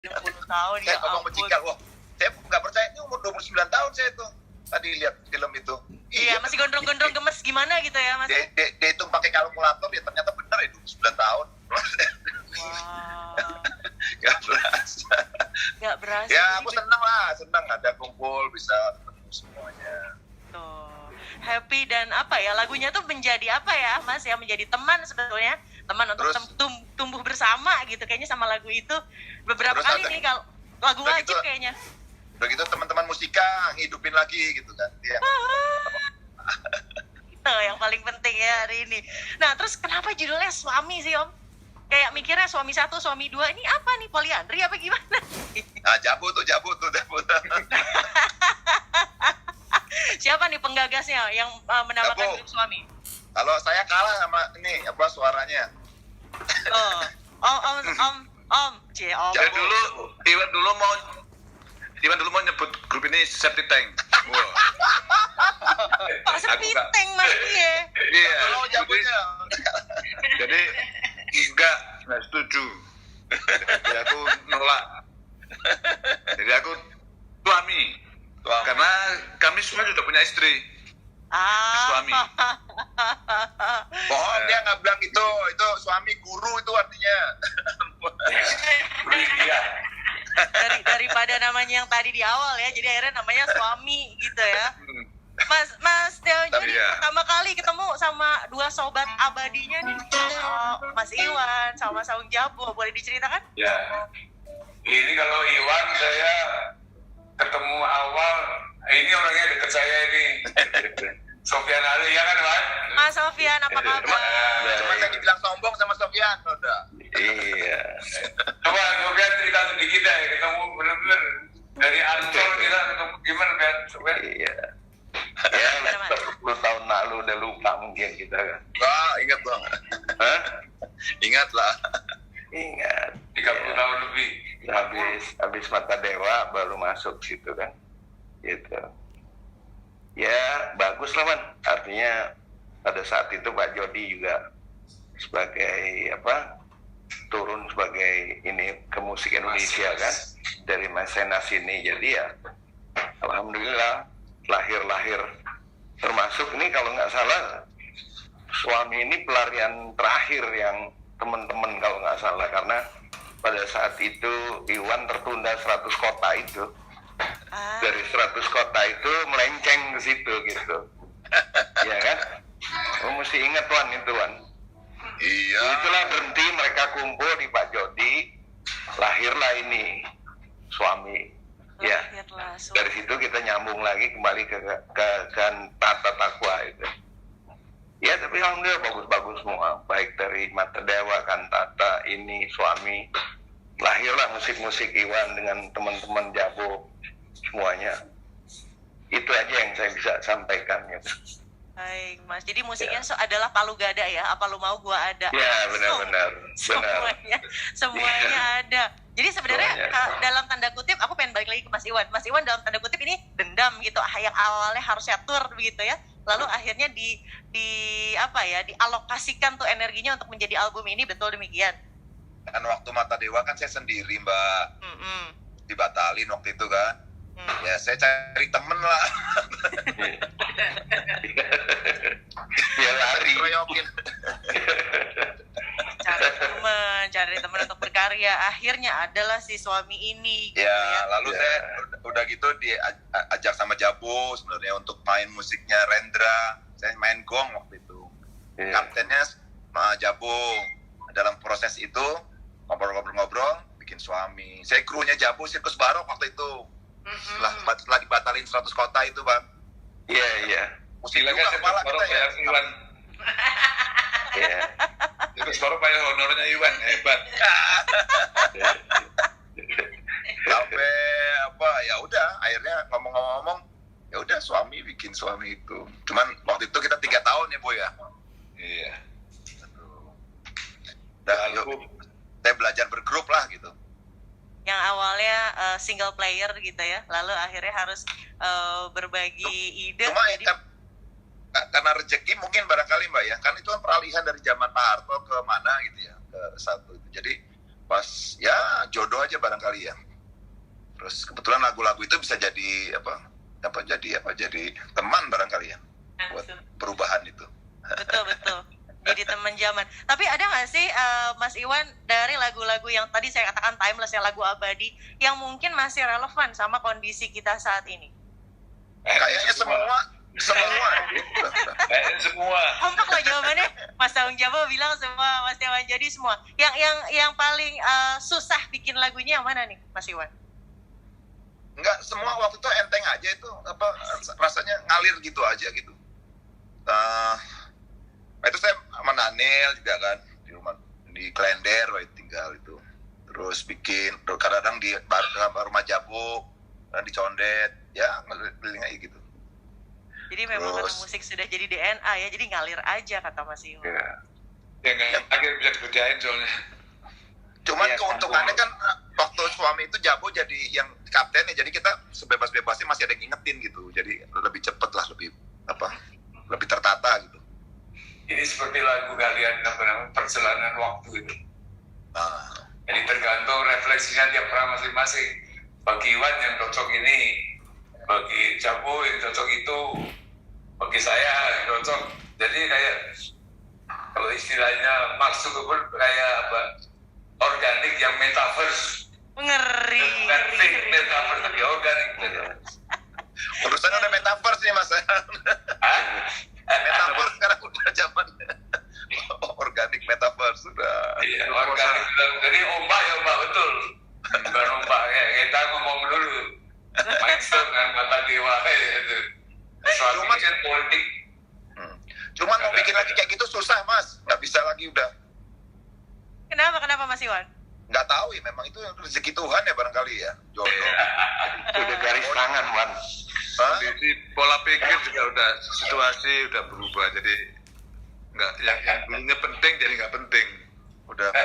60 tahun Saya ya ngomong ampun. mencikal, wah saya nggak percaya, ini umur 29 tahun saya tuh tadi lihat film itu. Iya, masih gondrong-gondrong gemes gimana gitu ya Mas. Dia hitung pakai kalkulator, ya ternyata benar ya 29 tahun. Wow. Gak berasa. Gak berasa. Ya jadi aku senang ada kumpul, bisa ketemu semuanya. betul. Happy dan apa ya, lagunya tuh menjadi apa ya Mas ya, menjadi teman sebetulnya, teman untuk Terus- tumbuh bersama gitu kayaknya sama lagu itu. Beberapa Terus kali ada- nih kalau lagu udah wajib gitu- kayaknya. Udah gitu teman-teman musika hidupin lagi gitu kan. Dia Itu yang paling penting ya hari ini. Nah terus kenapa judulnya suami sih Om? Kayak mikirnya suami 1, suami 2, ini apa nih, poliandri apa gimana? jabu tuh. Siapa nih penggagasnya yang menamakan Jabu. grup suami? Kalau saya kalah sama ini apa suaranya. Oh, Om, C, Om. Ya Iwan dulu mau nyebut grup ini Septic Tank. Wow. Pak Sepiteng Mas Iya. Iya. Kalau jabunya. Jadi nggak setuju. Jadi aku nolak. Jadi aku suami. Karena kami semua sudah punya istri. Suami. Bohong, dia nggak bilang itu suami guru itu artinya. Iya. Daripada namanya yang tadi di awal ya, jadi akhirnya namanya suami gitu ya. Mas Teo jadi Iya. pertama kali ketemu sama dua sobat abadinya nih, Mas Iwan sama Saung Jabo, boleh diceritakan? Ya, ini kalau Iwan saya ketemu awal, ini orangnya dekat saya ini, Sofian Ali ya kan Iwan? Mas Sofian apa kabar? Cuma saya dibilang sombong sama Sofian, udah. Iya. Coba Sofian cerita sedikit ya, ketemu bener-bener dari Ancol kita ketemu gimana kan Sofian? Iya. Ya, 10 tahun lalu udah lupa mungkin kita kan. Wah, ingat bang. Hah? Ingat lah. Ingat. 30 tahun lebih. Habis Mata Dewa baru masuk situ kan. Gitu. Ya, bagus lah Man. Artinya pada saat itu Pak Jody juga sebagai turun sebagai ini ke musik Indonesia kan dari mecenas ini. Jadi ya alhamdulillah lahir termasuk ini kalau nggak salah suami ini pelarian terakhir yang teman-teman kalau nggak salah, karena pada saat itu Iwan tertunda 100 kota itu. Dari 100 kota itu melenceng ke situ gitu. Ya kan? Mesti ingat Wan itu Wan. Iya. Itulah berhenti, mereka kumpul di Pak Jody, lahirlah ini suami. Ya, Lahirlah suami. dari situ kita nyambung lagi kembali ke Tata Takwa itu. Ya, tapi alhamdulillah bagus-bagus semua, baik dari Mata Dewa, Kantata, ini suami. Lahirlah musik-musik Iwan dengan teman-teman Jabo semuanya. Itu aja yang saya bisa sampaikan gitu. Baik Mas, jadi musiknya adalah Palu Gada ya, apa lu mau gua ada. Ya, benar-benar. Benar. Semuanya ada. Jadi sebenarnya Semuanya. dalam tanda kutip, aku pengen balik lagi ke Mas Iwan. Mas Iwan dalam tanda kutip ini dendam gitu, yang awalnya harusnya tur begitu ya, lalu akhirnya dialokasikan tuh energinya untuk menjadi album ini, betul demikian? Kan waktu Mata Dewa kan saya sendiri Mbak, dibatalin waktu itu kan. Ya saya cari temen lah. Dia lari. Keroyokin. Cari teman untuk berkarya, akhirnya adalah si suami ini gitu Ya, ya. lalu saya udah gitu diajak sama Jabo sebenarnya untuk main musiknya Rendra. Saya main gong waktu itu. Iya. Kaptennya Jabo. Dalam proses itu ngobrol-ngobrol bikin suami. Saya krunya Jabo Sirkus Barok waktu itu. Setelah dibatalin 100 kota itu Bang. Iya, iya. Musik Gila juga kan kepala baru kita ya. bayar Iwan. Iya. Terus baru bayar honornya Iwan, hebat. Sampai ya udah akhirnya ngomong-ngomong ya udah suami bikin suami itu. Cuman waktu itu kita 3 tahun ya Boy ya. Iya. Dan saya belajar bergrup lah gitu. Yang awalnya single player gitu ya, lalu akhirnya harus berbagi ide. Cuma jadi karena rezeki mungkin barangkali Mbak ya, kan itu kan peralihan dari zaman Pak Harto ke mana gitu ya, ke satu itu. Jadi pas ya jodoh aja barangkali ya. Terus kebetulan lagu-lagu itu bisa jadi jadi teman barangkali ya buat perubahan itu. Betul. Jadi teman zaman. Tapi ada nggak sih Mas Iwan dari lagu-lagu yang tadi saya katakan timeless ya, lagu abadi yang mungkin masih relevan sama kondisi kita saat ini? Kayaknya semua. Kayaknya semua. Kompak lah jawabannya. Mas Tanggung Jawab bilang semua, Mas Dewan jadi semua. Yang paling susah bikin lagunya yang mana nih, Mas Iwan? Enggak, semua waktu itu enteng aja itu rasanya ngalir gitu aja gitu. Itu saya sama Daniel juga kan di rumah di Klender tinggal itu. Terus bikin kadang-kadang di rumah Jabo, di Condet, ya keliling aja gitu. Jadi memang karena musik sudah jadi DNA ya, jadi ngalir aja kata Mas Iwan. Ya nggak akhirnya bisa dikerjain soalnya. Cuman keuntungannya kan waktu suami itu Jabo jadi yang kaptennya, jadi kita sebebas-bebasnya masih ada yang ngingetin gitu. Jadi lebih cepet lah, lebih tertata gitu. Ini seperti lagu kalian perjalanan waktu itu. Jadi tergantung refleksinya tiap orang masing-masing. Bagi Iwan yang cocok ini, bagi Jabo yang cocok itu, bagi saya yang cocok. Jadi kayak kalau istilahnya Mark Zuckerberg kayak organik yang metaverse. Ngeri. Metaverse tapi organik. Urusannya udah metaverse nih Mas. Metaverse sekarang udah zaman organik metaverse sudah. Iya, organik. Jadi ombak ya ombak betul. Bukan ombak kayak kita ngomong dulu. Mindset dengan mata dewa itu. Soal ini kan politik. Cuman mau bikin lagi kayak gitu susah Mas, nggak bisa lagi udah. Kenapa Mas Iwan? Nggak tahu ya, memang itu rezeki Tuhan ya barangkali ya, jodoh. Udah garis tangan, Wan. Kondisi pola pikir juga udah, situasi udah berubah, jadi nggak yang dulunya penting jadi nggak penting, udah. Ya.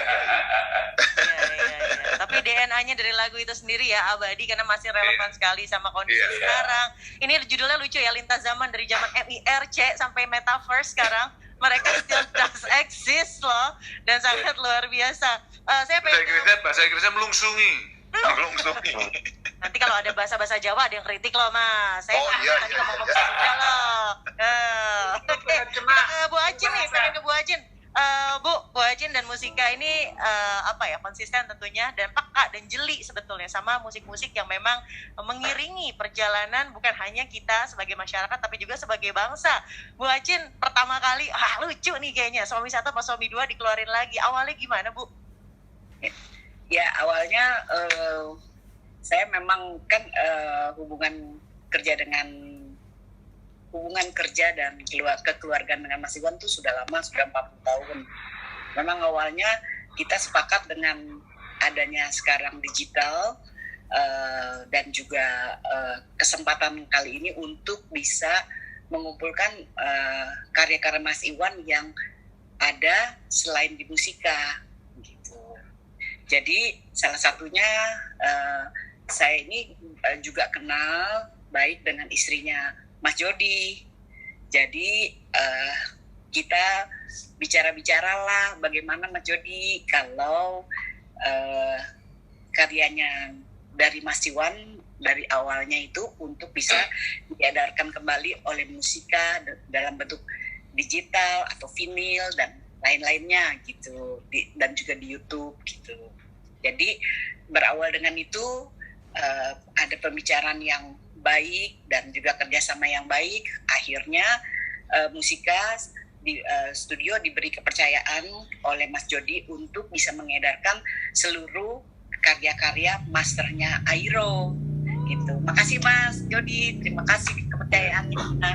Tapi DNA-nya dari lagu itu sendiri ya abadi karena masih relevan sekali sama kondisi sekarang. Ini judulnya lucu ya, lintas zaman dari zaman MIRC sampai metaverse sekarang. Mereka still does exist loh dan sangat luar biasa. Saya pengen Bahasa Inggrisnya melungsungi. Nanti kalau ada bahasa Jawa ada yang kritik loh Mas. Saya tadi ngomong saja loh. Oke, kita ke Bu Ajin nih, pengen ke Bu Ajin. Bu Ajin dan Musika ini konsisten tentunya dan peka dan jeli sebetulnya sama musik-musik yang memang mengiringi perjalanan bukan hanya kita sebagai masyarakat tapi juga sebagai bangsa. Bu Ajin pertama kali lucu nih kayaknya Suami Satu sama Suami Dua dikeluarin lagi. Awalnya gimana Bu? Ya awalnya saya memang kan hubungan kerja dan kekeluargaan dengan Mas Iwan tuh sudah lama, sudah 40 tahun. Memang awalnya kita sepakat dengan adanya sekarang digital dan juga kesempatan kali ini untuk bisa mengumpulkan karya-karya Mas Iwan yang ada selain di Musika gitu. Jadi salah satunya saya ini juga kenal baik dengan istrinya Mas Jody. Jadi kita bicara-bicaralah bagaimana Mas Jody kalau karyanya dari Mas Iwan dari awalnya itu untuk bisa diedarkan kembali oleh Musika dalam bentuk digital atau vinil dan lain-lainnya gitu, dan juga di YouTube gitu. Jadi berawal dengan itu ada pembicaraan yang baik dan juga kerjasama yang baik. Akhirnya Musika di studio diberi kepercayaan oleh Mas Jody untuk bisa mengedarkan seluruh karya-karya masternya Airo gitu. Makasih Mas Jody, terima kasih kepercayaannya.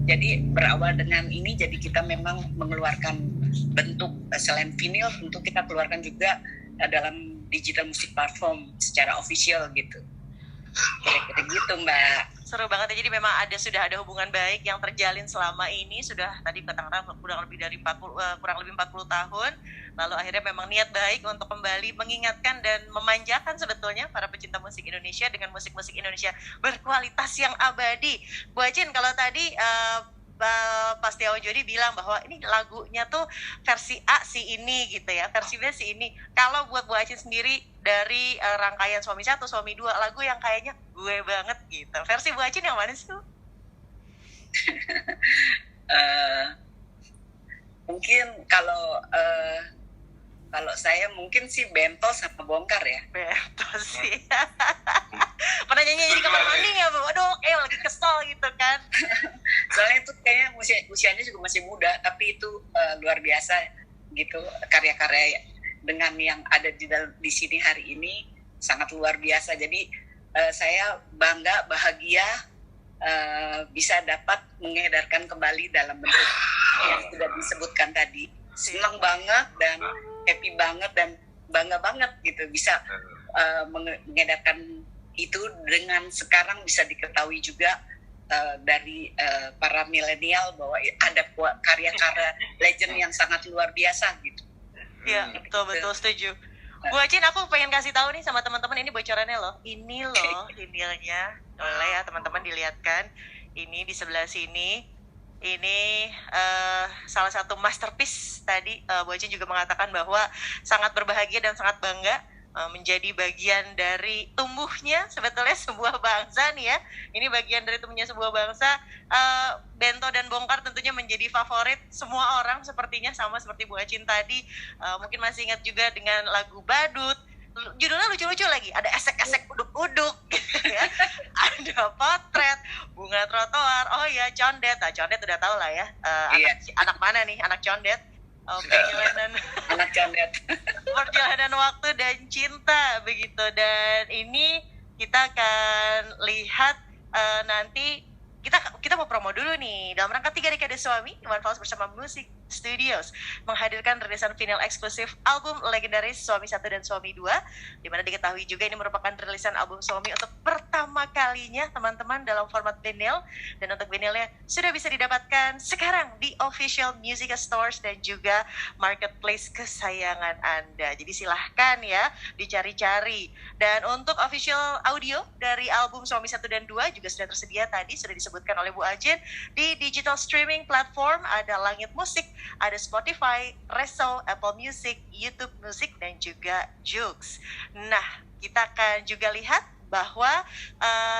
Jadi berawal dengan ini, jadi kita memang mengeluarkan bentuk selain vinyl, tentu kita keluarkan juga dalam digital music platform secara official gitu. Kira-kira gitu Mbak. Seru banget ya, jadi memang sudah ada hubungan baik yang terjalin selama ini, sudah tadi katakan kurang lebih 40 tahun. Lalu akhirnya memang niat baik untuk kembali mengingatkan dan memanjakan sebetulnya para pecinta musik Indonesia dengan musik-musik Indonesia berkualitas yang abadi. Bu Ajin, kalau tadi pas Tio Jody bilang bahwa ini lagunya tuh versi A si ini gitu ya, versi B si ini. Kalau buat Bu Acin sendiri dari rangkaian Suami 1, Suami 2, lagu yang kayaknya gue banget gitu, versi Bu Acin yang mana sih? Mungkin kalau saya mungkin sih Bento sama Bongkar ya. Bento sih. Pernah nyanyi di kamar mandi nggak, Bu? Aduh, lagi kesel gitu kan. Soalnya itu kayaknya usianya juga masih muda, tapi itu luar biasa gitu, karya-karya dengan yang ada di sini hari ini sangat luar biasa. Jadi saya bangga, bahagia bisa dapat mengedarkan kembali dalam bentuk yang sudah disebutkan tadi. Senang banget dan happy banget dan bangga banget gitu bisa mengedarkan itu dengan sekarang bisa diketahui juga dari para milenial bahwa ada karya-karya legend yang sangat luar biasa gitu. Iya, betul setuju. Bu Acin, aku pengen kasih tahu nih sama teman-teman, ini bocorannya loh. Ini loh vinilnya. Boleh ya teman-teman dilihatkan. Ini di sebelah sini. Ini salah satu masterpiece tadi. Bu Acin juga mengatakan bahwa sangat berbahagia dan sangat bangga menjadi bagian dari tumbuhnya sebetulnya sebuah bangsa nih ya. Ini bagian dari tumbuhnya sebuah bangsa. Bento dan Bongkar tentunya menjadi favorit semua orang sepertinya, sama seperti Bu Acin tadi. Mungkin masih ingat juga dengan lagu Badut. Judulnya lucu-lucu lagi, ada esek-esek uduk-uduk gitu ya. Ada Potret, Bunga Trotoar, oh ya Condet. Nah, Condet udah tahu lah ya, anak mana nih, anak Condet. Perjalanan anak Condet. Perjalanan waktu dan cinta begitu. Dan ini kita akan lihat nanti kita mau promo dulu nih dalam rangka 3 dekade suami. Iwan Fals bersama Music Studios menghadirkan rilisan vinyl eksklusif album legendaris Suami 1 dan Suami 2, dimana diketahui juga ini merupakan rilisan album suami untuk pertama kalinya teman-teman dalam format vinyl. Dan untuk vinylnya sudah bisa didapatkan sekarang di official music stores dan juga marketplace kesayangan Anda. Jadi silahkan ya dicari-cari. Dan untuk official audio dari album Suami 1 dan 2 juga sudah tersedia, tadi sudah disebutkan oleh Bu Acin, di digital streaming platform. Ada Langit Musik, ada Spotify, Reso, Apple Music, YouTube Music, dan juga Joox. Nah, kita akan juga lihat bahwa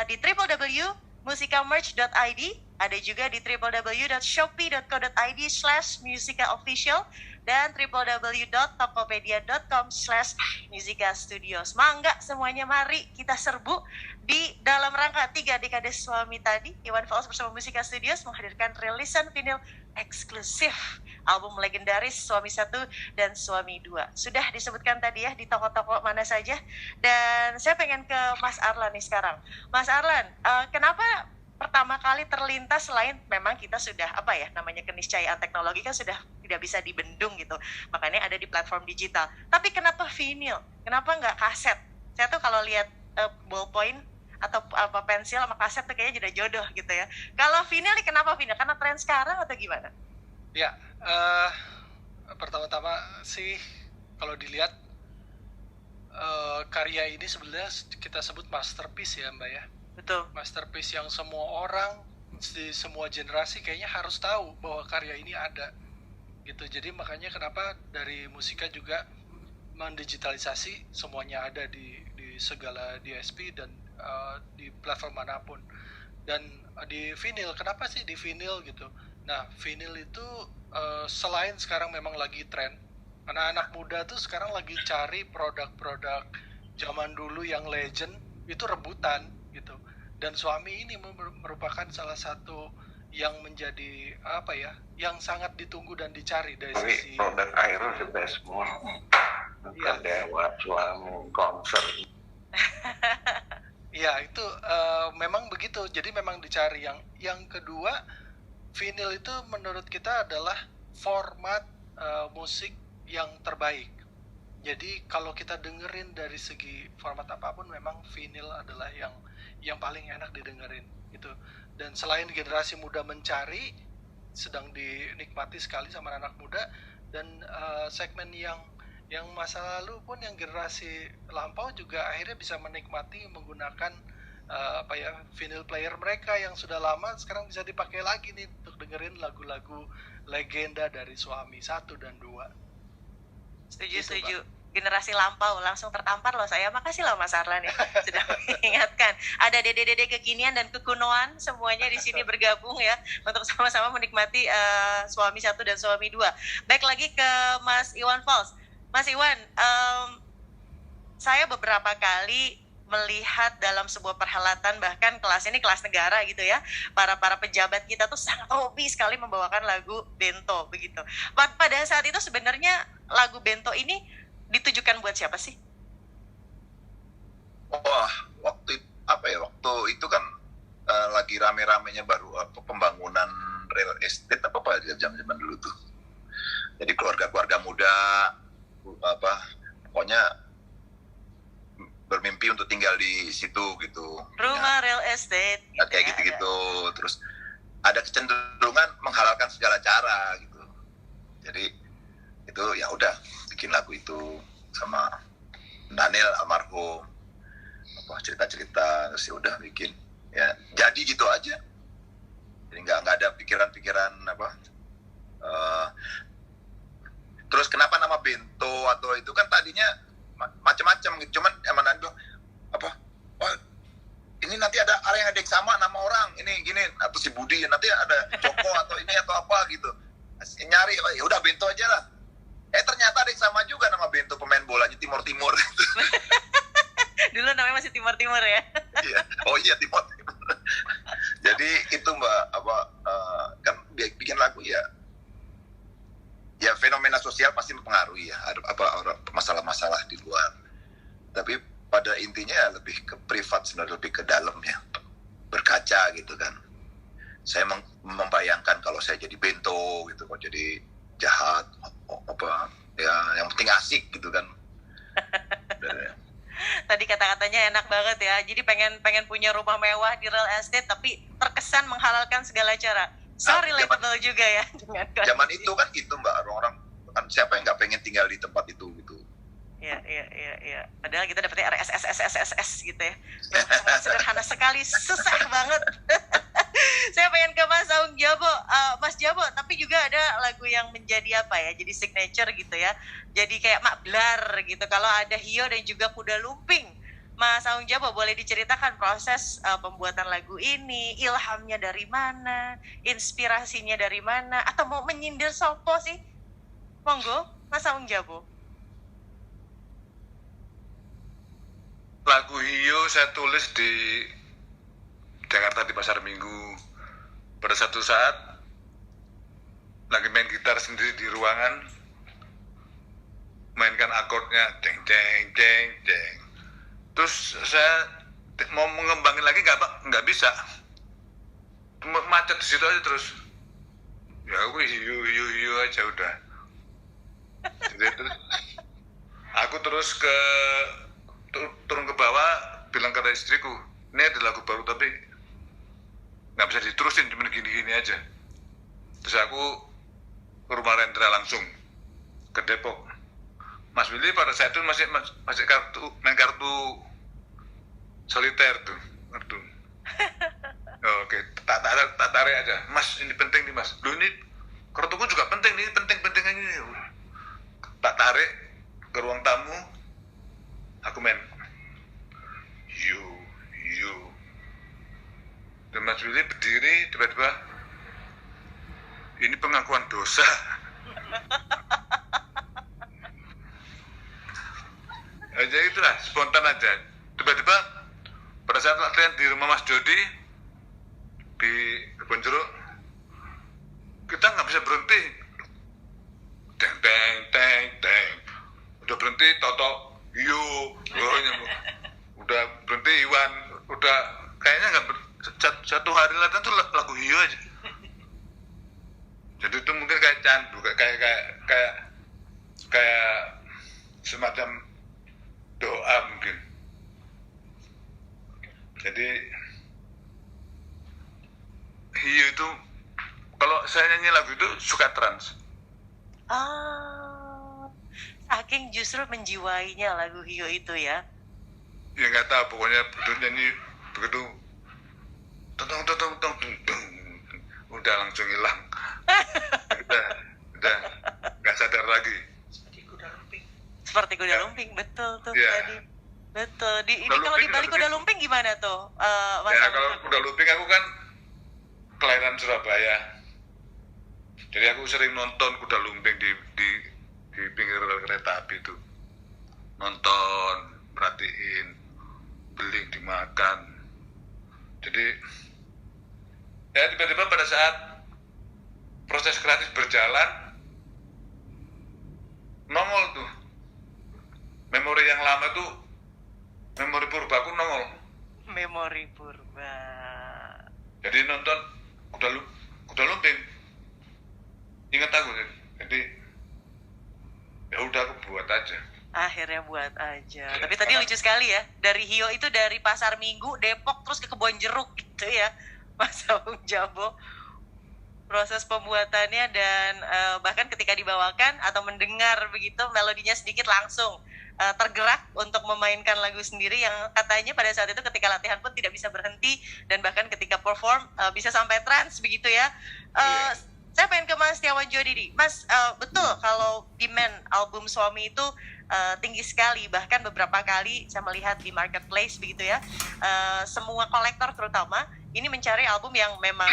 di www.musikamerch.id, ada juga di www.shopee.co.id/musikaofficial dan www.tokopedia.com/musikastudios. Mangga semuanya, mari kita serbu di dalam rangka 3 dekade suami tadi. Iwan Fals bersama Musika Studios menghadirkan rilisan vinyl eksklusif album legendaris Suami 1 dan Suami 2. Sudah disebutkan tadi ya di toko-toko mana saja. Dan saya pengen ke Mas Arlan nih sekarang. Mas Arlan, kenapa pertama kali terlintas, selain memang kita sudah namanya keniscayaan teknologi kan sudah tidak bisa dibendung gitu, makanya ada di platform digital. Tapi kenapa vinyl? Kenapa nggak kaset? Saya tuh kalau lihat ballpoint atau pensil sama kaset tuh kayaknya jadi jodoh gitu ya. Kalau vinyl nih, kenapa vinyl? Karena tren sekarang atau gimana? Ya, pertama-tama sih kalau dilihat karya ini sebenarnya kita sebut masterpiece ya Mbak ya. Betul. Masterpiece yang semua orang di semua generasi kayaknya harus tahu bahwa karya ini ada gitu. Jadi makanya kenapa dari Musika juga mendigitalisasi semuanya ada di segala DSP dan di platform manapun. Dan di vinyl, kenapa sih di vinyl gitu? Nah, vinyl itu selain sekarang memang lagi tren, anak-anak muda tuh sekarang lagi cari produk-produk zaman dulu yang legend, itu rebutan gitu. Dan Suami ini merupakan salah satu yang menjadi yang sangat ditunggu dan dicari dari sisi produk air the best semua. Bukan Dewa, Suami, konser. Ya itu memang begitu. Jadi memang dicari. Yang kedua, vinyl itu menurut kita adalah format musik yang terbaik. Jadi kalau kita dengerin dari segi format apapun, memang vinyl adalah yang paling enak didengerin gitu. Dan selain generasi muda mencari, sedang dinikmati sekali sama anak muda, dan segmen yang masa lalu pun, yang generasi lampau juga akhirnya bisa menikmati menggunakan vinyl player mereka yang sudah lama sekarang bisa dipakai lagi nih untuk dengerin lagu-lagu legenda dari Suami 1 dan 2. Setuju. Generasi lampau langsung tertampar loh saya. Makasih loh Mas Arlan ya sudah mengingatkan. Ada dede-dede kekinian dan kekunoan semuanya di sini bergabung ya untuk sama-sama menikmati Suami 1 dan Suami 2. Baik lagi ke Mas Iwan Fals. Mas Iwan, saya beberapa kali melihat dalam sebuah perhelatan, bahkan kelas ini kelas negara gitu ya, para pejabat kita tuh sangat hobi sekali membawakan lagu Bento begitu. Pada saat itu sebenarnya lagu Bento ini ditujukan buat siapa sih? Wah, waktu itu kan lagi rame-ramenya baru pembangunan real estate apa zaman dulu tuh. Jadi keluarga muda pokoknya bermimpi untuk tinggal di situ gitu. Rumah real estate. Gitu kayak gitu-gitu. Terus ada kecenderungan menghalalkan segala cara gitu. Jadi itu ya udah bikin lagu itu sama Daniel almarhum, cerita-cerita, terus ya udah bikin ya jadi gitu aja. Jadi nggak ada pikiran-pikiran terus kenapa nama Bento atau itu kan tadinya macam-macam gitu, cuman emang bilang ini nanti ada yang sama nama orang ini gini atau si Budi nanti ada Joko atau ini atau apa gitu, nyari ya udah Bento aja lah. Ternyata ada yang sama juga nama Bento, pemain bolanya Timur Timur. Dulu namanya masih Timur Timur ya. Iya. Oh iya Timur Timur. Jadi itu Mbak kan bikin lagu ya fenomena sosial pasti mempengaruhi ya, ada masalah-masasalah di luar. Tapi pada intinya ya lebih ke privat sebenarnya, lebih ke dalam ya, berkaca gitu kan. Saya membayangkan kalau saya jadi Bento gitu, kok jadi jahat ya yang penting asik gitu kan. Tadi kata-katanya enak banget ya. Jadi pengen punya rumah mewah di real estate tapi terkesan menghalalkan segala cara. Relatable juga ya dengan zaman itu kan gitu Mbak, orang-orang kan siapa yang nggak pengen tinggal di tempat itu gitu. Iya. Padahal kita dapetnya RSS gitu ya. Sederhana sekali, susah banget. Saya pengen ke Mas Aung Jabo. Mas Jabo, tapi juga ada lagu yang menjadi jadi signature gitu ya. Jadi kayak Mak Blar gitu. Kalau ada Hio dan juga Kuda Lumping. Mas Aung Jabo, boleh diceritakan proses pembuatan lagu ini, ilhamnya dari mana, inspirasinya dari mana, atau mau menyindir sopo sih? Monggo, Mas Aung Jabo. Lagu Hio saya tulis di Jakarta di Pasar Minggu. Pada satu saat lagi main gitar sendiri di ruangan, mainkan akordnya deng deng deng deng. Terus saya mau mengembangin lagi nggak bisa, macet di situ aja terus. Ya aku hiu aja udah. Jadi terus aku terus turun ke bawah, bilang ke istriku, ini ada lagu baru tapi nggak bisa diterusin, cuma gini-gini aja. Terus aku ke rumah Rendra langsung ke Depok. Mas Willy pada saat itu masih main kartu soliter tuh. Oke, tak tarik aja. Mas, ini penting nih Mas. Loh ini kartuku juga penting nih, penting ini. Tak tarik ke ruang tamu. Aku main you. Dan Mas Willy berdiri tiba-tiba, ini pengakuan dosa. Jadi itulah spontan aja. Tiba-tiba pada saat latihan di rumah Mas Jody di Kebon Jeruk, kita nggak bisa berhenti. Teng. Udah berhenti Toto, udah berhenti Iwan, udah kayaknya nggak satu hari latihan tuh lagu Hio aja. Jadi itu mungkin kayak candu, kayak semacam doa mungkin. Jadi Hio itu kalau saya nyanyi lagu itu suka trans. Saking justru menjiwainya lagu Hio itu ya. Ya nggak tahu, pokoknya nyanyi begitu tong udah langsung hilang. udah nggak sadar lagi. Seperti kuda lumping, betul tuh tadi. Betul. Ini kalau di balik kuda lumping gimana tuh? Mas ya kalau kuda lumping aku kan kelahiran Surabaya. Jadi aku sering nonton kuda lumping di pinggir rel kereta api itu. Nonton, perhatiin, beli, dimakan. Jadi ya tiba-tiba pada saat proses kreatif berjalan nongol tuh memori yang lama tuh, memori purba aku nongol. Memori purba. Jadi nonton kuda lumping, ingat aku. Jadi ya udah aku buat aja. Akhirnya buat aja. Tapi tadi lucu sekali ya, dari Hio itu dari Pasar Minggu, Depok terus ke Kebon Jeruk gitu ya, Mas Aung Jabo. Proses pembuatannya dan bahkan ketika dibawakan atau mendengar begitu melodinya sedikit langsung tergerak untuk memainkan lagu sendiri yang katanya pada saat itu ketika latihan pun tidak bisa berhenti dan bahkan ketika perform bisa sampai trance begitu ya. Saya pengen ke Mas Setiawan Jodi. Mas, betul kalau demand album Suami itu tinggi sekali, bahkan beberapa kali saya melihat di marketplace begitu ya, semua kolektor terutama ini mencari album yang memang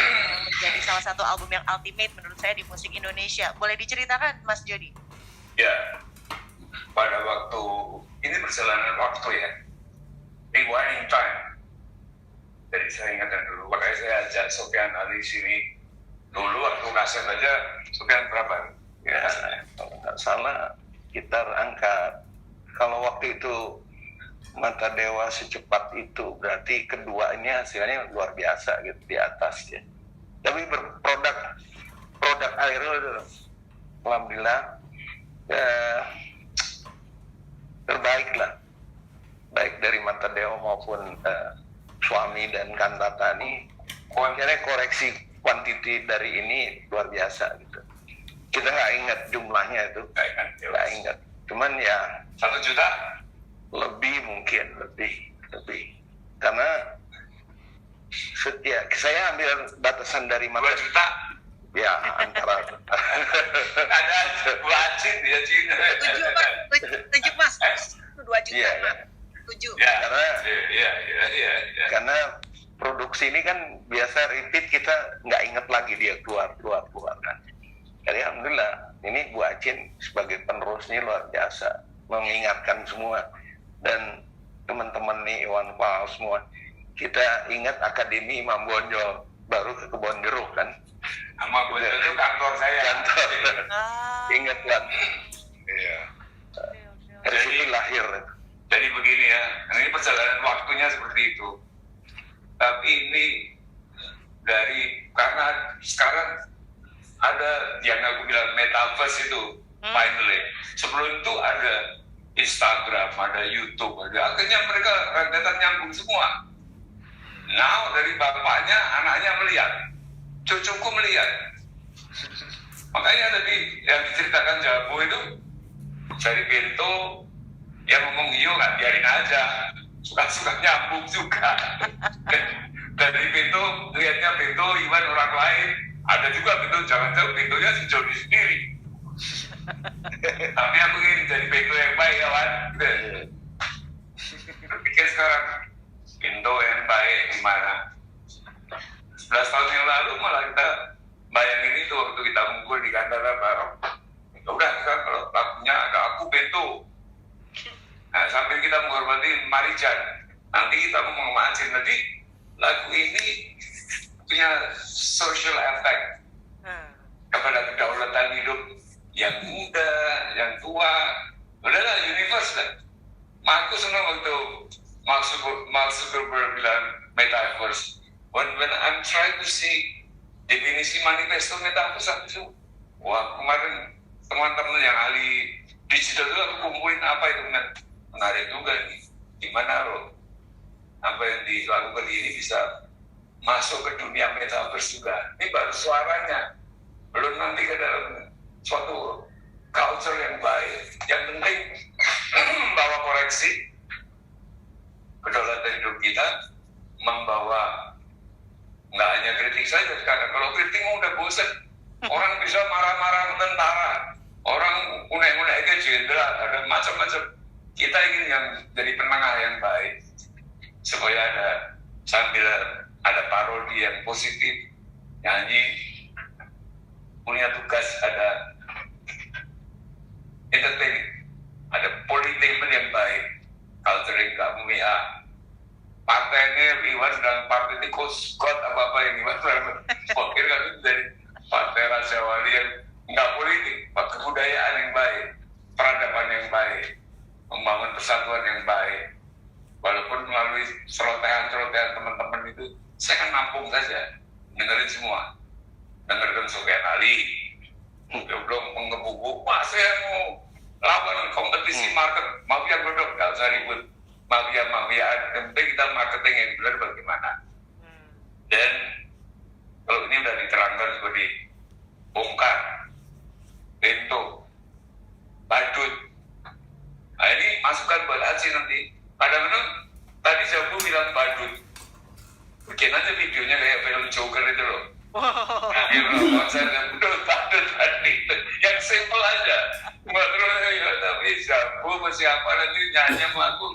menjadi salah satu album yang ultimate menurut saya di musik Indonesia. Boleh diceritakan Mas Jodi? Ya, pada waktu ini perjalanan waktu ya, rewinding time. Jadi saya ingatkan dulu, makanya saya ajak Sofyan Ali sini. Dulu waktu kaset aja, Sofyan berapa? Ya, kalau nggak salah gitar angkat. Kalau waktu itu Mata Dewa secepat itu, berarti keduanya hasilnya luar biasa gitu, di atas ya. Tapi produk akhirnya alhamdulillah terbaik lah, baik dari Mata Dewa maupun Suami dan Kantata ini. Akhirnya koreksi kuantiti dari ini luar biasa gitu. Kita nggak ingat jumlahnya itu, nggak ingat. Cuman ya 1 juta? Lebih mungkin, lebih. Karena saya ambil batasan dari 2 juta? Ya, antara Ada 2 acin dia Cina. 7 Mas, 2 juta. Iya. 7. Ya, Karena karena produksi ini kan biasa repeat, kita nggak inget lagi dia keluar kan. Jadi alhamdulillah ini Bu Acin sebagai penerusnya luar biasa, mengingatkan semua. Dan teman-teman nih Iwan Fals semua, kita ingat Akademi Imam Bonjol baru ke Kebon Jeruk kan. Sama Bonjol itu kantor saya. Ingat kan. Iya. Dari situ lahir. Jadi begini ya, ini perjalanan waktunya seperti itu. Tapi ini karena sekarang ada yang aku bilang metaverse itu finally. Sebelum itu ada Instagram, ada YouTube, akhirnya mereka rentetan nyambung semua. Now dari bapaknya, anaknya melihat, cucuku melihat. Makanya tadi yang diceritakan Jabo itu dari pintu, yang ngomong iyo nggak biarin aja, suka-suka nyambung juga. Dari pintu, lihatnya pintu Iwan orang lain, ada juga pintu, jangan-jangan pintunya si Jody sendiri. Tapi aku ingin jadi pintu yang baik ya Wan. Berpikir sekarang pintu yang baik gimana? 11 tahun yang lalu malah kita bayangin itu waktu kita ngumpul di Kantata Barok. Udah kan kalau lagunya ada aku pintu. Nah, sambil kita menghormati Marijan, nanti kita ngomong Macin. Nanti lagu ini punya social effect kepada kedaulatan hidup yang muda, yang tua. Udahlah, universe lah. Aku senang waktu Mark Zuckerberg bilang metaverse. When I'm trying to see definisi manifesto metaverse, itu wah, kemarin teman-teman yang ahli digital itu aku kumpulin apa itu, menarik juga nih. Gimana loh apa yang dilakukan ini bisa masuk ke dunia metaverse juga. Ini baru suaranya, belum nanti ke dalam suatu culture yang baik. Yang penting bawa koreksi kedaulatan hidup kita, membawa nggak hanya kritik saja sekarang. Kalau kritik udah bosan, orang bisa marah-marah ke tentara, orang unek-unek ke jenderal, ada macam-macam. Kita ingin yang jadi penengah yang baik, supaya ada sambil ada parodi yang positif, nyanyi punya tugas ada entertaining, ada politainment yang baik, culturing kamu ya. Partainya Iwan dan partai tikus God apa-apa yang Iwan mungkin kami dari partai Raja Wali yang nggak politik, kebudayaan yang baik, peradaban yang baik, membangun persatuan yang baik. Walaupun melalui celotehan-celotehan teman-teman itu, saya kan nampung saja, dengerin semua, dengerin Sufyan Ali, belum mengebuku, wah saya mau lawan kompetisi market, mafia produk, nggak usah ribut. Mafia, yang penting kita marketing yang benar bagaimana. Dan kalau ini udah diterangkan seperti bongkar, bento, badut. Nah ini masukan buat Aci nanti. Kadang-kadang tadi Jabu bilang badut, bikin aja videonya kayak film Joker itu loh. Dia bilang konser dan badut tadi, yang simple aja. Nggak terus ya, tapi Jabu siapa nanti nyanyi sama aku.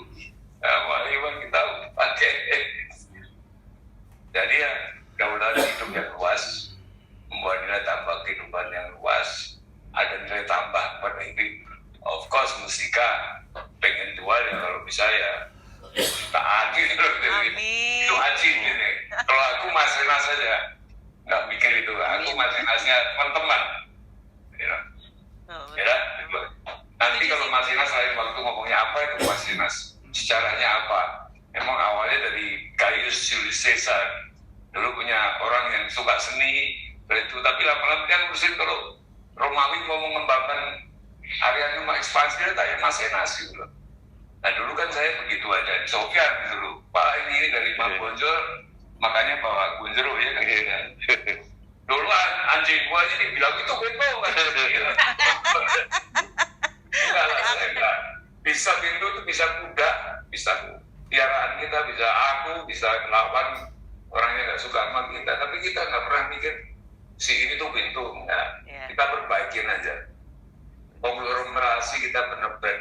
Sama Iwan kita pakai. Jadi ya daulat hidup yang luas, membuat nilai tambah kehidupan yang luas, ada nilai tambah pada hidup. Of course musika pengen jual ya kalau bisa ya tak adil itu aji ini. Kalau aku masih saja nggak mikir itu, aku masih teman-teman. Ya. Nanti kalau masih lain waktu ngomongnya apa itu masih sejarahnya apa? Memang awalnya dari Gaius Julius Caesar. Dulu punya orang yang suka seni, itu. Tapi lama-lama kan urusin kalau Romawi mau mengembangkan area rumah ekspansi, dia tanya Masenas gitu. Nah dulu kan saya begitu aja, di Sofyan dulu. Pak ini dari Pak Bonjol, makanya bawa Gunjero ya kan. Dulu anjing gua aja dibilang itu bento kan. Enggak lah, saya enggak. Bisa pintu itu bisa kuda, bisa piaraan kita, bisa aku, bisa lawan orang yang nggak suka sama kita. Tapi kita nggak pernah mikir si ini tuh pintu, enggak. Kita perbaikin aja. Konglomerasi kita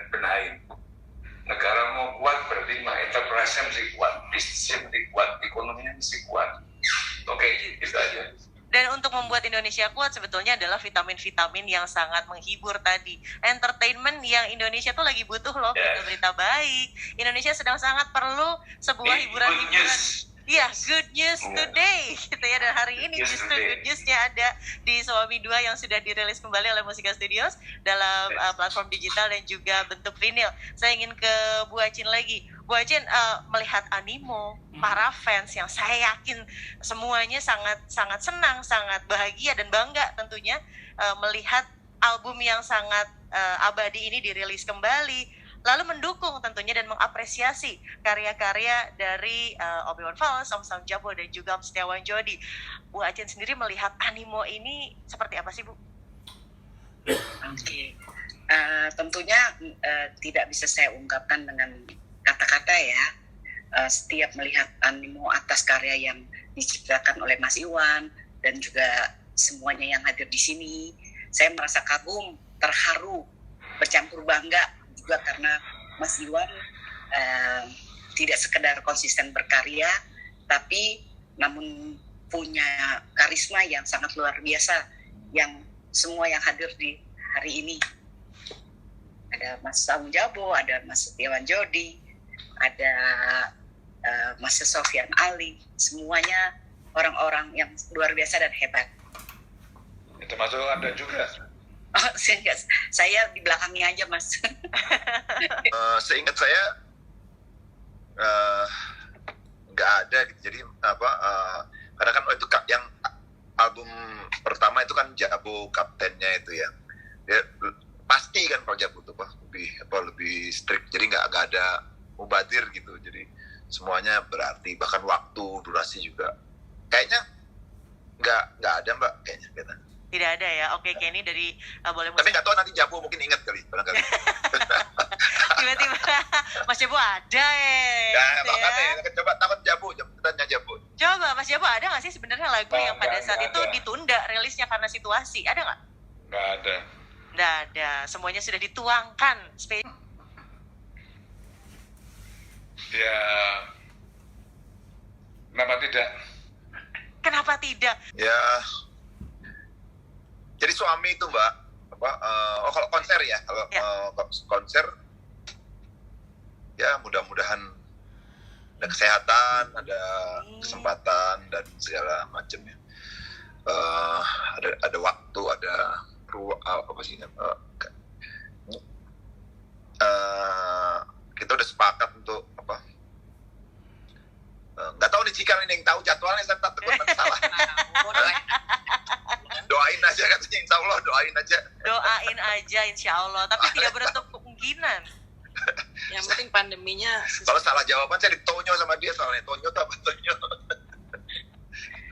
benahin. Negara mau kuat berarti enterprise-nya mesti kuat, bisnisnya mesti kuat, ekonominya mesti kuat. Oke, itu aja. Dan untuk membuat Indonesia kuat sebetulnya adalah vitamin-vitamin yang sangat menghibur tadi. Entertainment yang Indonesia tuh lagi butuh loh, berita baik. Indonesia sedang sangat perlu sebuah hiburan-hiburan. Iya, good news today gitu ya. Dan hari ini justru good newsnya ada di Suami 2 yang sudah dirilis kembali oleh Musika Studios dalam platform digital dan juga bentuk vinyl. Saya ingin ke Bu Acin lagi. Bu Acin, melihat animo para fans yang saya yakin semuanya sangat senang, sangat bahagia dan bangga tentunya melihat album yang sangat abadi ini dirilis kembali, lalu mendukung tentunya dan mengapresiasi karya-karya dari Om Fals, Om Sam Jabo dan juga Om Setiawan Jodi. Bu Acin sendiri melihat animo ini seperti apa sih Bu? Oke. Tentunya tidak bisa saya ungkapkan dengan kata-kata ya. Setiap melihat animo atas karya yang diciptakan oleh Mas Iwan dan juga semuanya yang hadir di sini, saya merasa kagum, terharu, bercampur bangga juga karena Mas Iwan tidak sekedar konsisten berkarya, tapi namun punya karisma yang sangat luar biasa yang semua yang hadir di hari ini. Ada Mas Sam Jabo, ada Mas Setiawan Jodi, ada Mas Sofyan Ali, semuanya orang-orang yang luar biasa dan hebat. Itu masuk Anda juga. Oh, saya di belakangnya aja Mas. Seingat saya nggak ada gitu. Jadi karena kan itu yang album pertama itu kan Jabo kaptennya itu ya. Dia pasti kan kalau Jabo itu lebih strict. Jadi nggak ada mubadir gitu. Jadi semuanya berarti, bahkan waktu, durasi juga. Kayaknya nggak ada Mbak kayaknya. Tidak ada ya. Oke, Kenny dari boleh. Tapi nggak tahu nanti Jabo mungkin ingat kali, barangkali. Tiba-tiba Mas Jabo ada ya. Makanya coba takut Jabo kita nyanyi Mas Jabo, ada nggak sih sebenarnya lagu yang pada saat itu ada. ditunda rilisnya karena situasi? Ada nggak? Nggak ada. Nggak ada. Semuanya sudah dituangkan. Ya, kenapa tidak? Kenapa tidak? Ya, jadi suami itu Mbak, kalau konser ya, kalau konser, ya mudah-mudahan ada kesehatan, ada kesempatan dan segala macamnya. Ada waktu, ada ruang, kita udah sepakat untuk nggak tahu nih Cikal ini yang tahu jadwalnya, saya takut nanti salah. Doain aja katanya, insya Allah doain aja. Doain aja insya Allah, tapi tidak menutup kemungkinan. Yang penting pandeminya. Kalau salah jawaban saya ditonyo sama dia, soalnya tonyo tuh apa tonyo.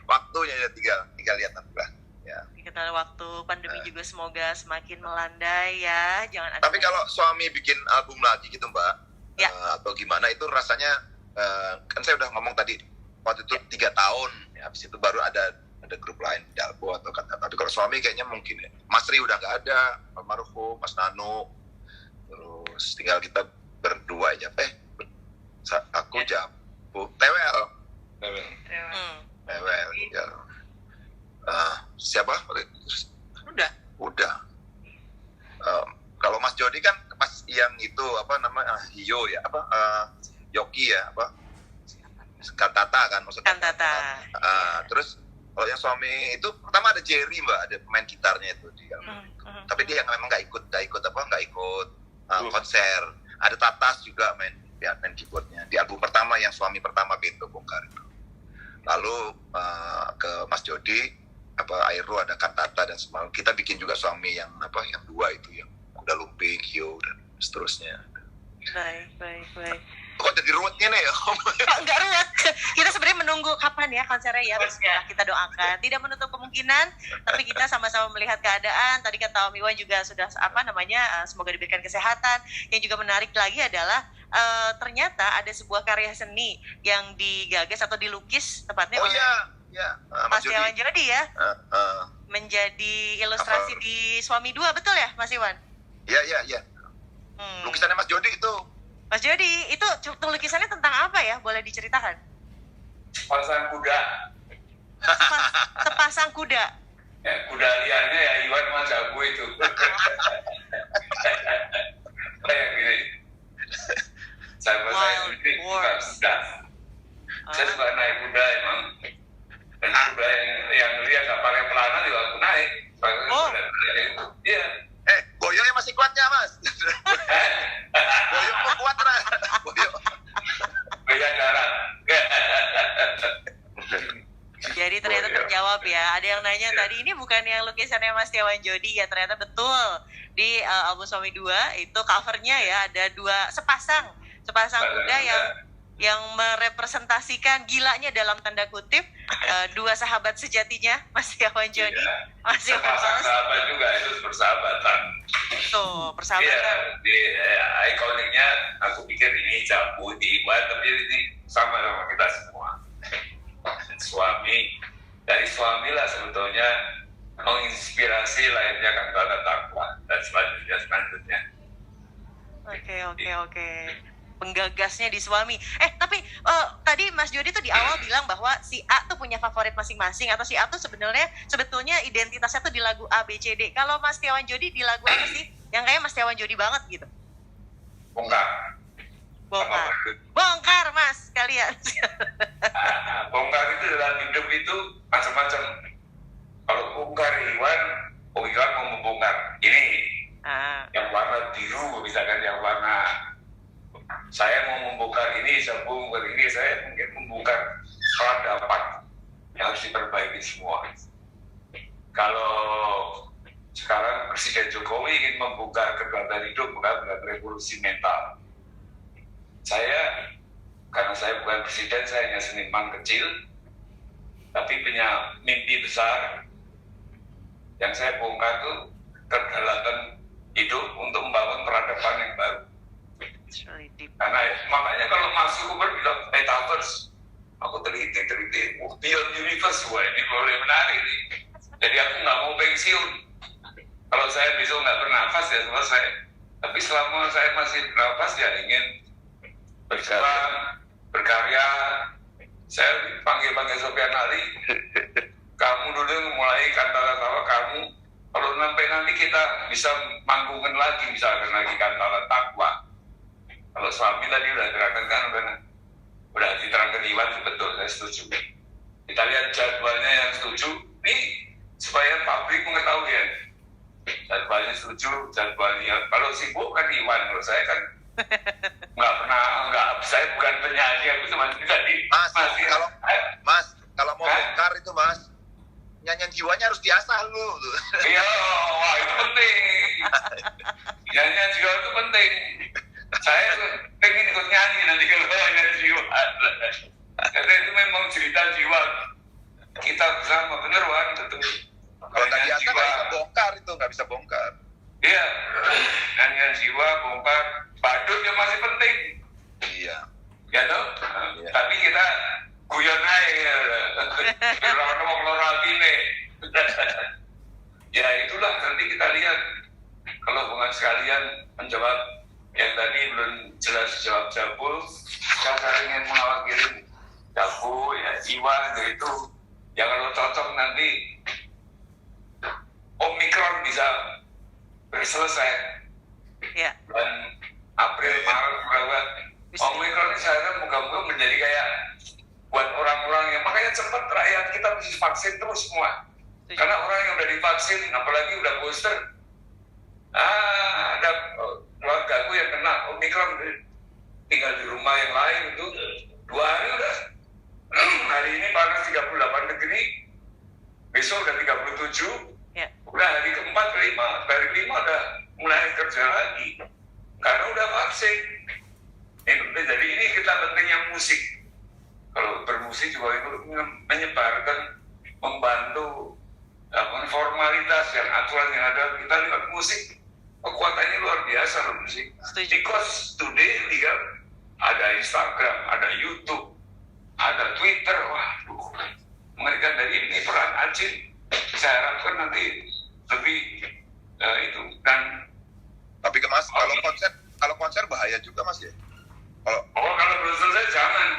Waktunya ya tinggal lihat nanti lah. Ya. Kita waktu pandemi juga semoga semakin melandai ya, jangan ada. Tapi kalau suami bikin album lagi gitu Mbak, atau gimana itu rasanya, kan saya udah ngomong tadi waktu itu 3 tahun, ya, habis itu baru ada grup lain Dalbo atau kata. Tapi kalau suami kayaknya mungkin ya. Mas Ri udah nggak ada, almarhum, Mas Nano, terus tinggal kita berdua aja. Aku Jabu, Tewel. Ya. Siapa? Udah. Kalau Mas Jody kan pas yang itu Hio ya, Yoki ya, Kantata kan maksudnya. Kantata. Terus kalau yang suami itu pertama ada Jerry Mbak, ada pemain gitarnya itu dia. Tapi dia memang nggak ikut konser. Ada Tatas juga main keyboardnya di album pertama yang suami pertama gitu bongkar itu. Lalu ke Mas Jody Airo ada Kantata dan semalam kita bikin juga suami yang 2 itu yang Kuda Lumping, Hio dan seterusnya. Baik. Kok jadi ruwetnya nih ya? Enggak ruwet. Kita sebenarnya menunggu kapan ya konsernya ya. Bismillah, kita doakan. Tidak menutup kemungkinan, tapi kita sama-sama melihat keadaan. Tadi kata Om Iwan juga sudah semoga diberikan kesehatan. Yang juga menarik lagi adalah ternyata ada sebuah karya seni yang digagas atau dilukis tepatnya oleh Mas Iwan Jody ya. Menjadi ilustrasi di Suami 2, betul ya Mas Iwan? Iya. Lukisannya Mas Jody itu. Mas Jody, itu lukisannya tentang apa ya? Boleh diceritakan? Sepasang kuda. Sepasang kuda. Ya, kuda liarnya ya Iwan sama Jago itu. Kayak gini. Saya ini bukan kuda. Saya suka naik kuda emang. Dan kuda yang liar nggak pakai pelana juga aku naik. Iya. Boyonya masih kuatnya Mas. Boyo kok kuat lah. Beda darat. Jadi ternyata terjawab ya. Ada yang nanya tadi, ini bukan yang lukisannya Mas Setiawan Jody ya? Ternyata betul. Di album Suami 2 itu covernya ya ada sepasang kuda yang merepresentasikan gilanya dalam tanda kutip 2 sahabat sejatinya Mas Setiawan Jody. Mas sahabat juga itu persahabatan. Tuh, persahabatan. Iya, ikoniknya aku pikir ini Jabu di Iwan, tapi ini sama kita semua. Dari suami lah sebetulnya menginspirasi lahirnya Kantata Takwa dan selanjutnya. Oke. Penggagasnya di Suami. Tapi tadi Mas Jody tuh di awal bilang bahwa si A tuh punya favorit masing-masing, atau si A tuh sebetulnya identitasnya tuh di lagu A, B, C, D. Kalau Mas Setiawan Jody di lagu apa sih? Yang kayak Mas Setiawan Jody banget gitu. Bongkar Mas kalian. Bongkar itu dalam hidup itu macam-macam. Kalau bongkar Iwan mau membongkar ini yang warna biru, misalkan yang warna saya mau membongkar ini, saya mungkin membongkar dapat yang harus diperbaiki semua. Kalau sekarang Presiden Jokowi ingin membongkar kegagalan hidup, bukan revolusi mental. Karena saya bukan presiden, saya hanya seniman kecil, tapi punya mimpi besar. Yang saya bongkar itu kegagalan hidup untuk membangun peradaban yang baru. Karena makanya kalau Mark Zuckerberg bilang metaverse, aku teliti, Beyond Universe, wah ini boleh menarik nih. Jadi aku nggak mau pensiun. Kalau saya besok nggak bernafas ya selesai. Tapi selama saya masih bernafas ya ingin berjuang, berkarya. Saya panggil Sofyan Ali. Kamu dulu mulai kata-kata kamu. Kalau sampai nanti kita bisa manggungin lagi, misalkan lagi Kantara Takwa. Kalau suami tadi udah gerakan kan udah diterangkan Iwan, betul, saya setuju. Kita lihat jadwalnya yang setuju. Nih supaya publik mengetahui ya. Jadwalnya setuju, jadwalnya. Kalau sibuk kan Iwan, kalau saya kan saya bukan penyanyi, aku cuma tadi. Mas, kalau mau bongkar itu Mas, nyanyian jiwanya harus diasah lu. Iya, wah itu penting. Nyanyian jiwa itu penting. Saya pengen ikut nyanyi nanti kalau nyanyian jiwa. Karena itu memang cerita jiwa kita bersama, bener Wan, betul. Kalau nggak diasah nggak bisa bongkar. Iya, nyanyian jiwa, bongkar, badut yang masih penting. Iya. Ya toh? Iya. Tapi kita guyon aja. Ya itulah nanti kita lihat. Kalau hubungan sekalian menjawab yang tadi belum jelas jawab Jabu, saya ingin mewakili Jabu, ya Iwan, itu. Ya kalau cocok nanti Omikron bisa selesai. Ya. Dan April, Maret, Maret. Omikron ini saya moga-moga menjadi kayak buat orang-orang yang makanya cepat rakyat kita mesti vaksin terus semua. Karena orang yang udah divaksin, apalagi udah booster, ada keluargaku yang kena Omikron, tinggal di rumah yang lain itu 2 hari udah. Hari ini panas 38 degree, besok udah 37, udah hari keempat, dari 5 udah mulai kerja lagi, karena udah vaksin. Jadi ini kita pentingnya musik. Kalau bermusik juga itu menyebarkan, membantu formalitas yang aturan yang ada. Kita lihat musik kekuatannya luar biasa loh musik. Because today ada Instagram, ada YouTube, ada Twitter. Waduh, mengerikan. Dari ini peran Acin saya harapkan nanti lebih itu. Dan tapi Mas, kalau konser bahaya juga Mas ya. Kalau belum selesai jangan.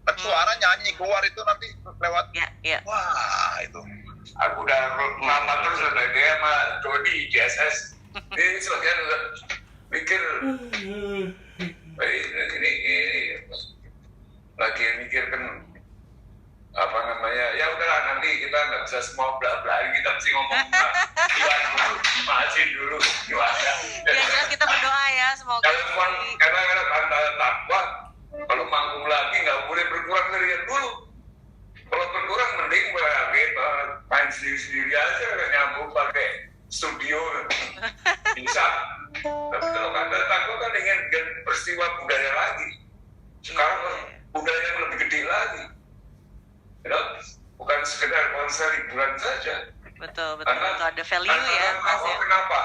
Kan suara nyanyi keluar itu nanti lewat. Iya. Wah itu. Aku udah lama terus udah dia sama Dodi GSS. Ini sebagian udah mikir ini lagi mikir kan apa namanya, ya udahlah nanti kita nggak bisa semua bela-belain, kita mesti ngomong Iwan dulu, Macin dulu, gimana. Ya jelas kita berdoa ya semoga. Karena antara takwa, kalau manggung lagi nggak boleh berkurang dari yang dulu. Kalau berkurang mending main sendiri-sendiri aja, nyambung pakai studio bisa. Tapi kalau kata takwa kan ingin peristiwa budaya lagi. Sekarang budaya yang lebih gede lagi. Bukan sekedar konser hiburan saja. Betul. Itu ada value ya Mas ya. Kenapa?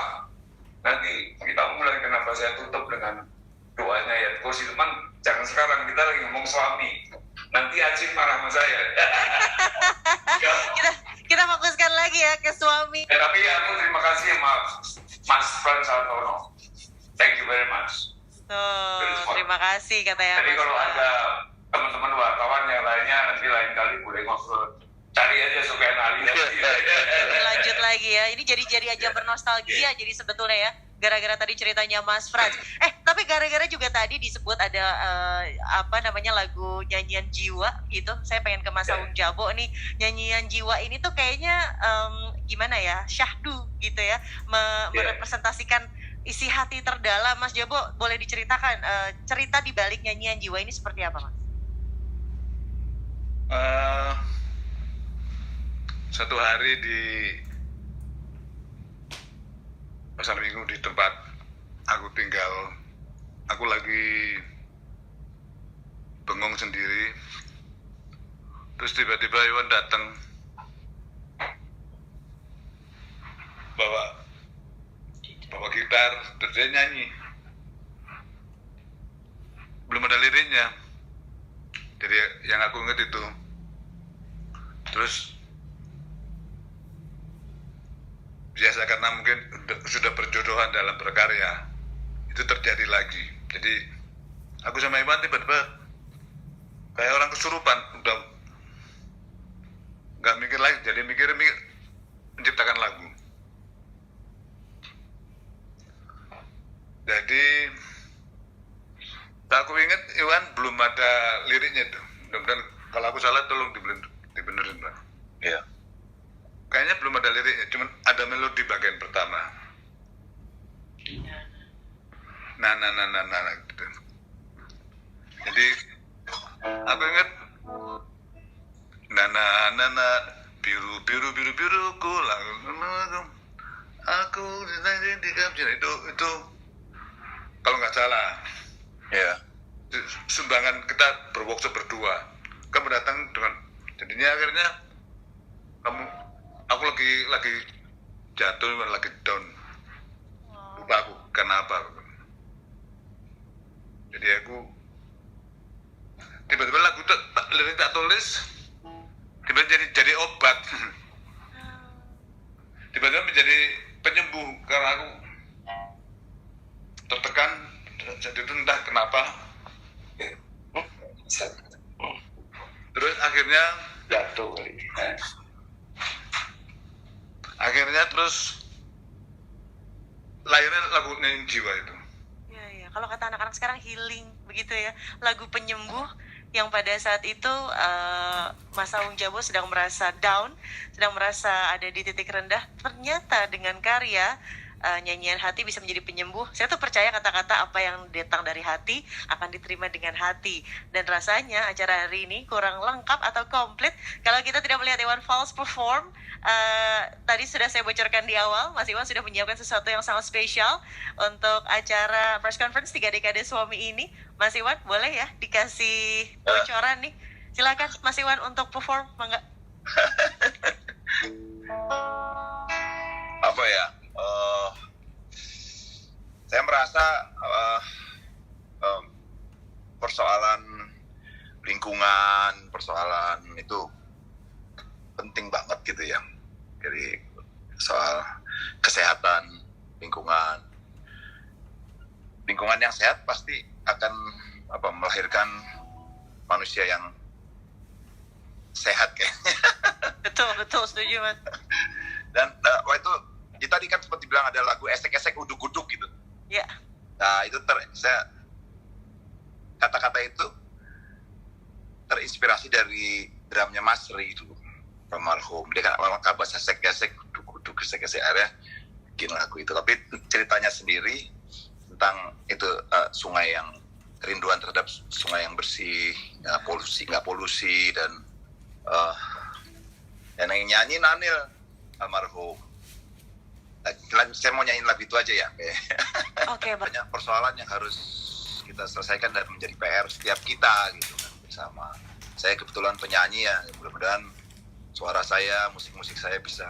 Nanti kita mulai kenapa saya tutup dengan doanya ya. Kursi teman, jangan sekarang kita lagi ngomong suami. Nanti Acin marah sama saya. kita fokuskan lagi ya ke suami. Tapi aku terima kasih sama Mas Frans Santono. Thank you very much. Terima kasih katanya. Jadi kalau ada teman-teman wartawan yang lainnya nanti lain kali boleh ngobrol. Cari aja Sofyan Ali. Lanjut lagi ya. Ini jadi aja bernostalgia jadi sebetulnya ya. Gara-gara tadi ceritanya Mas Frans. Tapi gara-gara juga tadi disebut ada lagu nyanyian jiwa gitu. Saya pengen ke Mas Aung Jabo nih. Nyanyian jiwa ini tuh kayaknya gimana ya? Syahdu gitu ya. Merepresentasikan isi hati terdalam. Mas Jabo boleh diceritakan cerita di balik nyanyian jiwa ini seperti apa Mas? Satu hari di pasar minggu di tempat aku tinggal, aku lagi bengong sendiri, terus tiba-tiba Iwan datang bawa gitar, terus dia nyanyi, belum ada liriknya, Jadi yang aku ingat itu. Terus biasa karena mungkin sudah berjodohan dalam berkarya, itu terjadi lagi. Jadi aku sama Iwan tiba-tiba kayak orang kesurupan, udah nggak mikir lagi, jadi mikir menciptakan lagu. Jadi aku ingat Iwan belum ada liriknya tuh. Mudah-mudahan kalau aku salah tolong dibenerin, Pak. Iya. Kayaknya belum ada liriknya, cuman ada melodi bagian pertama. Nah, gitu. Jadi aku ingat nana biru ku aku di kamar itu kalau nggak salah. Iya. Sumbangan kita berworkshop berdua. Kamu datang dengan jadinya akhirnya aku lagi jatuh, lagi down. Lupa aku kenapa. Jadi aku tiba-tiba lagu lirik tak tulis, tiba-tiba jadi obat. Tiba-tiba menjadi penyembuh karena aku tertekan, jadi itu entah kenapa. Terus akhirnya jatuh. Akhirnya terus lahirnya lagu Nyanyi Jiwa itu. Iya. Kalau kata anak-anak sekarang healing begitu ya, lagu penyembuh yang pada saat itu Mas Sawung Jabo sedang merasa down, sedang merasa ada di titik rendah. Ternyata dengan karya nyanyian hati bisa menjadi penyembuh. Saya tuh percaya kata-kata apa yang datang dari hati akan diterima dengan hati. Dan rasanya acara hari ini kurang lengkap atau komplit kalau kita tidak melihat Iwan Fals perform. Tadi sudah saya bocorkan di awal, Mas Iwan sudah menyiapkan sesuatu yang sangat spesial untuk acara press conference 3 dekade suami ini. Mas Iwan, boleh ya dikasih bocoran nih? Silakan Mas Iwan untuk perform, mangga. Apa ya? Saya merasa persoalan lingkungan, persoalan itu penting banget gitu ya. Jadi soal kesehatan lingkungan yang sehat pasti akan melahirkan manusia yang sehat kayaknya. Betul, setuju Mas. Dan itu tadi kan seperti bilang ada lagu esek-esek uduk-uduk gitu. Iya. Nah itu kata-kata itu terinspirasi dari drumnya Mas Ri dulu, almarhum. Dia kan memang bahasa esek-esek uduk-uduk esek-esek akhirnya bikin lagu itu. Tapi ceritanya sendiri tentang itu sungai yang kerinduan terhadap sungai yang bersih, nggak polusi dan yang nyanyi Nanil almarhum. Saya mau nyanyiin lagu itu aja ya. Oke, banyak persoalan yang harus kita selesaikan dan menjadi PR setiap kita gitu kan bersama. Saya kebetulan penyanyi ya, mudah-mudahan suara saya, musik-musik saya bisa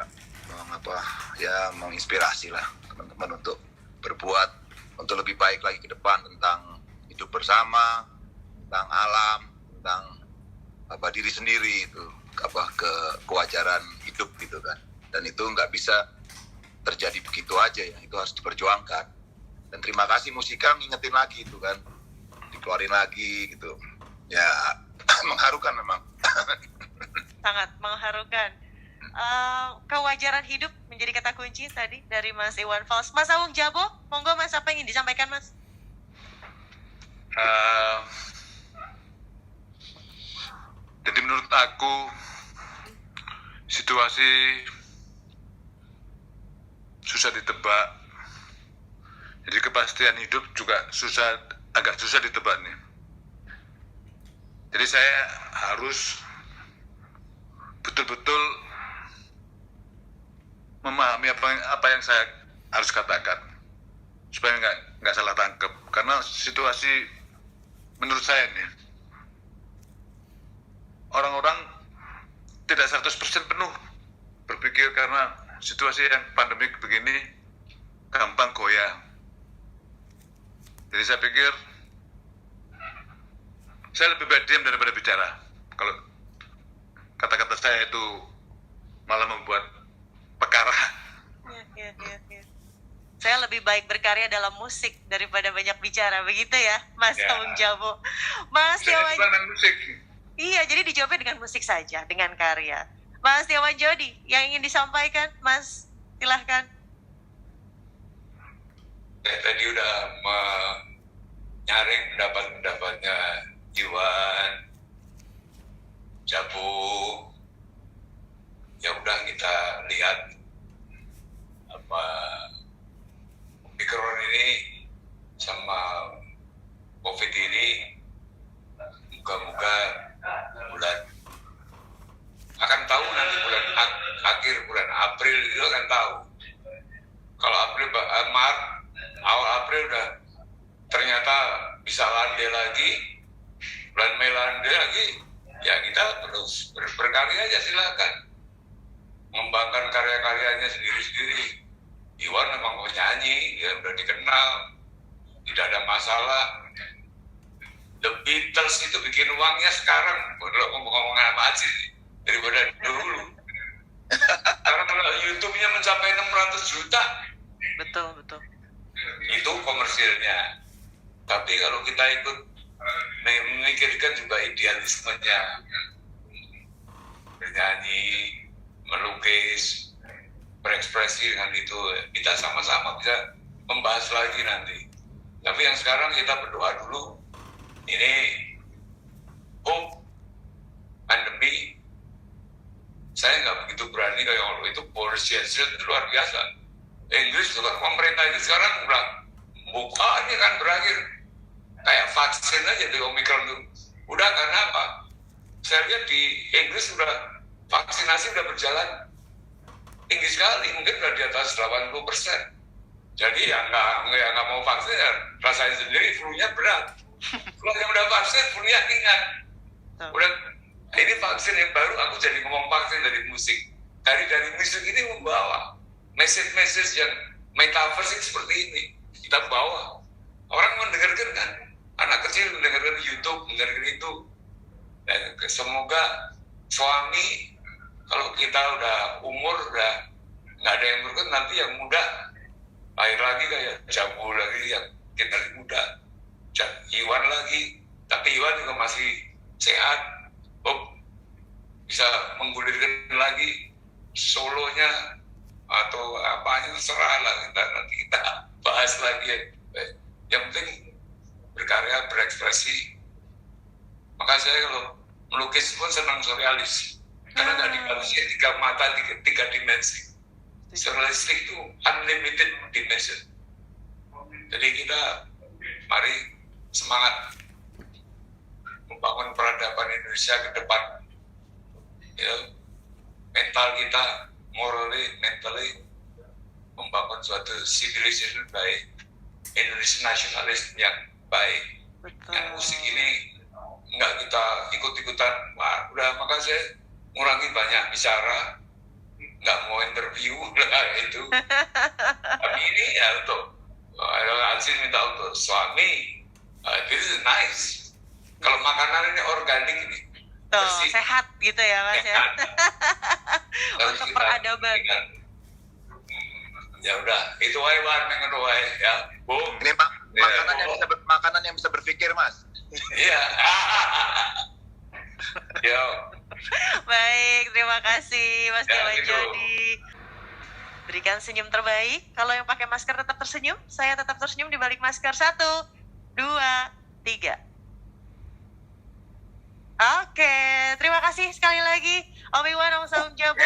menginspirasi lah teman-teman untuk berbuat untuk lebih baik lagi ke depan tentang hidup bersama, tentang alam, tentang diri sendiri itu, kewajaran hidup gitu kan. Dan itu nggak bisa terjadi begitu aja ya, itu harus diperjuangkan. Dan terima kasih Musika ngingetin lagi itu kan, dikeluarin lagi gitu ya. Mengharukan memang. Sangat mengharukan. Kewajaran hidup menjadi kata kunci tadi dari Mas Iwan Fals. Mas Sawung Jabo, monggo Mas, apa yang ingin disampaikan Mas? Jadi menurut aku situasi susah ditebak. Jadi kepastian hidup juga agak susah ditebak nih. Jadi saya harus betul-betul memahami apa yang saya harus katakan supaya nggak salah tangkap. Karena situasi menurut saya nih, orang-orang tidak 100% penuh berpikir karena situasi yang pandemik begini gampang goyah. Jadi saya pikir saya lebih baik diam daripada bicara. Kalau kata-kata saya itu malah membuat perkara. Ya. Saya lebih baik berkarya dalam musik daripada banyak bicara, begitu ya, Mas Amung Jabo. Mas Tiawan. Musik. Iya, jadi dijawabnya dengan musik saja, dengan karya. Mas Tiawan Jodi, yang ingin disampaikan, Mas, silahkan. Saya tadi udah menyaring pendapat-pendapatnya Iwan, Jabo. Ya udah kita lihat apa Omikron ini sama COVID ini, moga-moga bulan akan tahu nanti bulan akhir bulan April itu akan tahu. Kalau April awal April udah ternyata bisa landai lagi, bulan Mei landai lagi, ya kita terus berkarya aja, silakan mengembangkan karya-karyanya sendiri-sendiri. Iwan memang penyanyi, ya udah dikenal, tidak ada masalah. The Beatles itu bikin uangnya sekarang, kalau ngomong-ngomong sama Aziz daripada dulu. Karena kalau YouTube-nya mencapai 600 juta. Betul. Itu komersilnya. Tapi kalau kita ikut memikirkan juga idealismenya, bernyanyi, melukis, berekspresi dengan itu, kita sama-sama bisa membahas lagi nanti. Tapi yang sekarang kita berdoa dulu, ini hope pandemi. Saya nggak begitu berani kayak waktu itu Boris Johnson, luar biasa. Inggris juga, pemerintah ini sekarang udah buka, ini kan berakhir kayak vaksin aja di Omikron itu. Udah, karena apa? Saya lihat di Inggris udah vaksinasi udah berjalan tinggi sekali, mungkin udah di atas 80%. Jadi ya nggak mau vaksin, ya rasain sendiri, flu-nya berat. Kalau yang udah vaksin, flu-nya ringan. Udah, ini vaksin yang baru, aku jadi ngomong vaksin dari musik. Dari musik ini membawa message yang metaverse seperti ini. Kita bawa. Orang mendengarkan kan, anak kecil mendengarkan YouTube, mendengarkan itu. Dan semoga suami, kalau kita udah umur, udah nggak ada yang berikut, nanti yang muda lahir lagi kayak Jabo lagi, yang generasi muda, Iwan lagi. Tapi Iwan juga masih sehat, bisa menggulirkan lagi solonya atau apanya, terserah lah, nanti kita bahas lagi. Yang penting berkarya, berekspresi. Maka saya kalau melukis pun senang surrealis, karena nggak dikasih tiga mata, tiga dimensi. Surrealistik itu unlimited dimension. Jadi kita mari semangat membangun peradaban Indonesia ke depan. Ya, mental kita, mentally membangun suatu civilization baik, Indonesia nasionalisme yang baik. Yang musik ini nggak kita ikut-ikutan. Wah, udah, maka saya ngurangi banyak bicara, nggak mau interview lah itu. Tapi ini ya untuk Aziz minta untuk suami, this is nice. Kalau makanan ini organik ini, bersih, sehat gitu ya Mas ya. Untuk peradaban. Ya udah, itu Iwan yang kedua ya, Bu. Ini makanan yang bisa berpikir, Mas. Iya. Yo. Baik, terima kasih Mas Tiawan Jodi. Berikan senyum terbaik. Kalau yang pakai masker tetap tersenyum, saya tetap tersenyum di balik masker. 1, 2, 3. Oke, terima kasih sekali lagi Om Iwan, Om Amung Jabo.